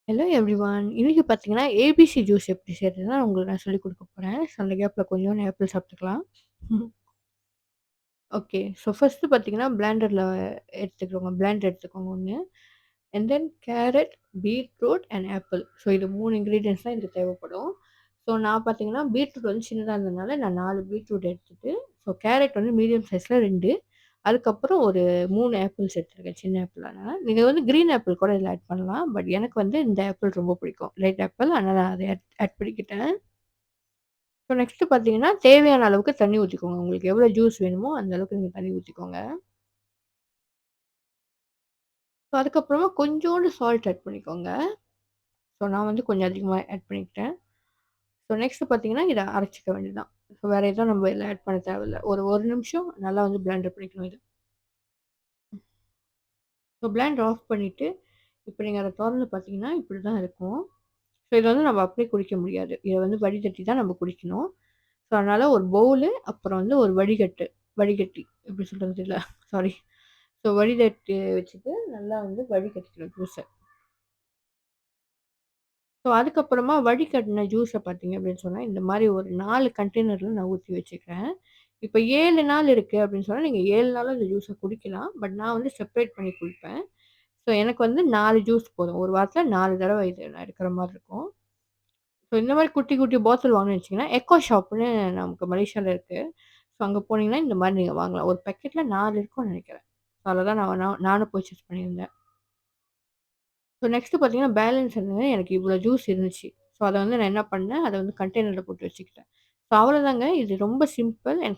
Hello everyone. இன்னைக்கு பார்த்தீங்கன்னா, ABC juice எப்படி செய்றதுன்னு நான் உங்களுக்கு சொல்லிக் குடுக்க போறேன். ஸோ அந்த கேப்ல கொஞ்சோண்டு ஆப்பிள் சாப்பிட்டுக்கலாம். ஓகே. ஸோ ஃபர்ஸ்ட்டு பார்த்தீங்கன்னா, பிளெண்டர் எடுத்துக்கோங்க 1. And then carrot, beetroot and apple. So இது 3 இன்கிரீடியன்ட்ஸ் தான் இதுக்கு தேவைப்படும். ஸோ நான் பார்த்தீங்கன்னா, பீட்ரூட் வந்து சின்னதா இருந்ததுனால நான் 4 பீட்ரூட் எடுத்துட்டு, ஸோ கேரட் வந்து மீடியம் சைஸ்ல 2, அதுக்கப்புறம் ஒரு 3 ஆப்பிள்ஸ் எடுத்துருக்கேன். சின்ன ஆப்பிள் அதனால. நீங்க வந்து கிரீன் ஆப்பிள் கூட இதில ஆட் பண்ணலாம். பட் எனக்கு வந்து இந்த ஆப்பிள் ரொம்ப பிடிக்கும். Red apple. அதனால நான் அத ஆட் ஆட் பண்ணிக்கிட்டேன். ஸோ நெக்ஸ்ட்டு பார்த்தீங்கன்னா, தேவையான அளவுக்கு தண்ணி ஊத்திக்கோங்க. உங்களுக்கு எவ்வளோ ஜூஸ் வேணுமோ, அந்த அளவுக்கு நீங்க தண்ணி ஊத்திக்கோங்க. ஸோ அதுக்கப்புறமா கொஞ்சோண்டு சால்ட் ஆட் பண்ணிக்கோங்க. ஸோ நான் வந்து கொஞ்சம் அதிகமா ஆட் பண்ணிக்கிட்டேன். ஸோ நெக்ஸ்ட்டு பார்த்தீங்கன்னா, இத அரைச்சுக்க வேண்டியது தான். ஸோ வேற எதுவும் நம்ம இதில ஆட் பண்ண தேவையில்ல. ஒரு 1 நிமிஷம் நல்லா வந்து பிளெண்டர் பண்ணிக்கணும் இத. ஸோ பிளெண்டர் ஆஃப் பண்ணிட்டு, இப்ப நீங்க அத தொறந்து பார்த்தீங்கன்னா, இப்படி தான் இருக்கும். ஸோ இத வந்து நம்ம அப்படியே குடிக்க முடியாது. இத வந்து வடிகட்டி தான் நம்ம குடிக்கணும். ஸோ அதனால ஒரு பவுலு, அப்புறம் வந்து ஒரு வடிகட்டி எப்படி சொல்றது தெரியல. சாரி. ஸோ வடிகட்டி வச்சுட்டு நல்லா வந்து வடிகட்டிக்கணும் ஜூஸ. ஸோ அதுக்கப்புறமா வடிகட்டின ஜூஸ பார்த்தீங்க அப்படின்னு சொன்னா, இந்த மாரி ஒரு 4 கண்டெய்னர்ல நான் ஊத்தி வச்சுக்கிறேன். இப்ப 7 நாள் இருக்கு அப்படின்னு சொன்னா, நீங்க 7 நாளும் இந்த ஜூஸ குடிக்கலாம். பட் நான் வந்து செப்பரேட் பண்ணி குடிப்பேன். ஸோ எனக்கு வந்து 4 ஜூஸ் போதும். ஒரு வாரத்துல 4 தடவ இது நான் எடுக்கிற மாரி இருக்கும். ஸோ இந்த மாரி குட்டி, குட்டி பாட்டில் வாங்கணும்னு வச்சீங்கன்னா, எக்கோ ஷாப்ன்னு நமக்கு மலேசியால இருக்கு. ஸோ அங்க போனீங்கன்னா, இந்த மாரி நீங்க வாங்கலாம். ஒரு பாக்கெட்ல 4 இருக்கும்னு நெனைக்கிறேன். ஸோ அதில தான் நானும் பர்ச்சேஸ் பண்ணியிருந்தேன். ஸோ நெக்ஸ்ட்டு பார்த்தீங்கன்னா, பேலன்ஸ் இருந்தது எனக்கு இவ்வளோ ஜூஸ் இருந்துச்சு. ஸோ அத வந்து நான் என்ன பண்ணேன், அத வந்து கண்டெய்னர்ல போட்டு வச்சுக்கிட்டேன். ஸோ அவ்வளோதாங்க. இது ரொம்ப சிம்பிள் அண்ட்